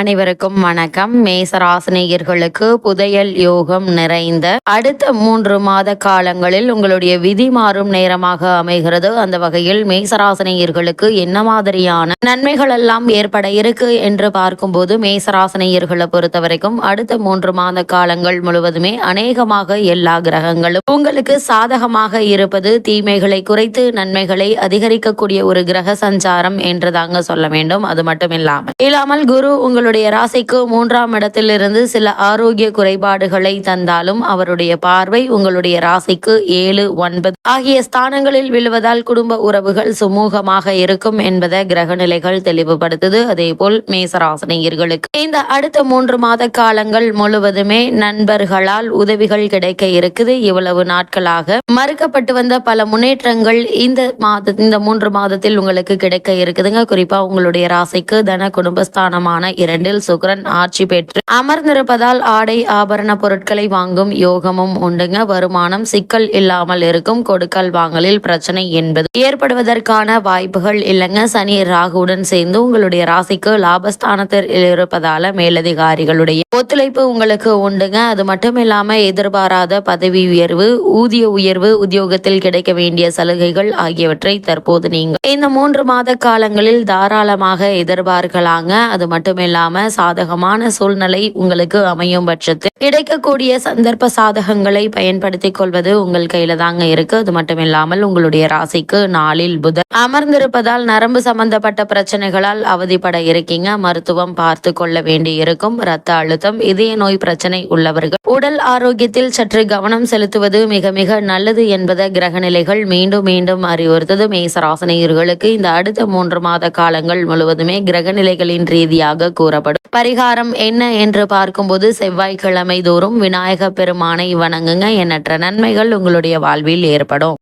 அனைவருக்கும் வணக்கம். மேசராசினியர்களுக்கு புதையல் யோகம் நிறைந்த அடுத்த 3 மாத காலங்களில் உங்களுடைய விதி மாறும் நேரமாக அமைகிறது. அந்த வகையில் மேசராசினியர்களுக்கு என்ன மாதிரியான நன்மைகள் எல்லாம் ஏற்பட இருக்கு என்று பார்க்கும்போது, மேசராசினியர்களை பொறுத்த வரைக்கும் அடுத்த 3 மாத காலங்கள் முழுவதுமே அநேகமாக எல்லா கிரகங்களும் உங்களுக்கு சாதகமாக இருப்பது தீமைகளை குறைத்து நன்மைகளை அதிகரிக்கக்கூடிய ஒரு கிரக சஞ்சாரம் என்று தாங்க சொல்ல வேண்டும். அது மட்டும் இல்லாமல் குரு உங்களுடைய ராசிக்கு 3ஆம் இடத்திலிருந்து சில ஆரோக்கிய குறைபாடுகளை தந்தாலும் அவருடைய பார்வை உங்களுடைய ராசிக்கு 7, 9 ஆகிய ஸ்தானங்களில் விழுவதால் குடும்ப உறவுகள் சுமூகமாக இருக்கும் என்பதை கிரக நிலைகள் தெளிவுபடுத்துது. அதே போல் மேசராசினியர்களுக்கு இந்த அடுத்த 3 மாத காலங்கள் முழுவதுமே நண்பர்களால் உதவிகள் கிடைக்க இருக்குது. இவ்வளவு நாட்களாக மறுக்கப்பட்டு வந்த பல முன்னேற்றங்கள் இந்த 3 மாதத்தில் உங்களுக்கு கிடைக்க இருக்குதுங்க. குறிப்பா உங்களுடைய ராசிக்கு தன குடும்பஸ்தானமான 2இல் சுக்கிரன் ஆட்சி பெற்று அமர்ந்திருப்பதால் ஆடை ஆபரண பொருட்களை வாங்கும் யோகமும் உண்டுங்க. வருமானம் சிக்கல் இல்லாமல் இருக்கும். கொடுக்கல் வாங்கலில் பிரச்சனை என்பது ஏற்படுவதற்கான வாய்ப்புகள் இல்லைங்க. சனி ராகுவுடன் சேர்ந்து உங்களுடைய ராசிக்கு லாபஸ்தானத்தில் இருப்பதால மேலதிகாரிகளுடைய ஒத்துழைப்பு உங்களுக்கு உண்டுங்க. அது மட்டும் இல்லாம எதிர்பாராத பதவி உயர்வு, ஊதிய உயர்வு, உத்தியோகத்தில் கிடைக்க வேண்டிய சலுகைகள் ஆகியவற்றை தற்போது நீங்கள் இந்த 3 மாத காலங்களில் தாராளமாக எதிர்பார்க்கலாங்க. அது மட்டும் இல்லாம சாதகமான சூழ்நிலை உங்களுக்கு அமையும் பட்சத்தில் கிடைக்கக்கூடிய சந்தர்ப்ப சாதகங்களை பயன்படுத்திக் கொள்வது உங்கள் கையில தாங்க இருக்கு. அது மட்டும் இல்லாமல் உங்களுடைய ராசிக்கு 4இல் புதன் அமர்ந்திருப்பதால் நரம்பு சம்பந்தப்பட்ட பிரச்சனைகளால் அவதிப்பட இருக்கீங்க. மருத்துவம் பார்த்து கொள்ள வேண்டி இருக்கும். இரத்த அழுத்தம், இதய நோய் பிரச்சனை உள்ளவர்கள் உடல் ஆரோக்கியத்தில் சற்று கவனம் செலுத்துவது மிக மிக நல்லது என்பதை கிரக நிலைகள் மீண்டும் மீண்டும் அறிவுறுத்தது. மேசராசினியர்களுக்கு இந்த அடுத்த 3 மாத காலங்கள் முழுவதுமே கிரக நிலைகளின் ரீதியாக கூறப்படும் பரிகாரம் என்ன என்று பார்க்கும்போது, செவ்வாய்க்கிழமை தோறும் விநாயக பெருமானை வணங்குங்க. எண்ணற்ற நன்மைகள் உங்களுடைய வாழ்வில் ஏற்படும்.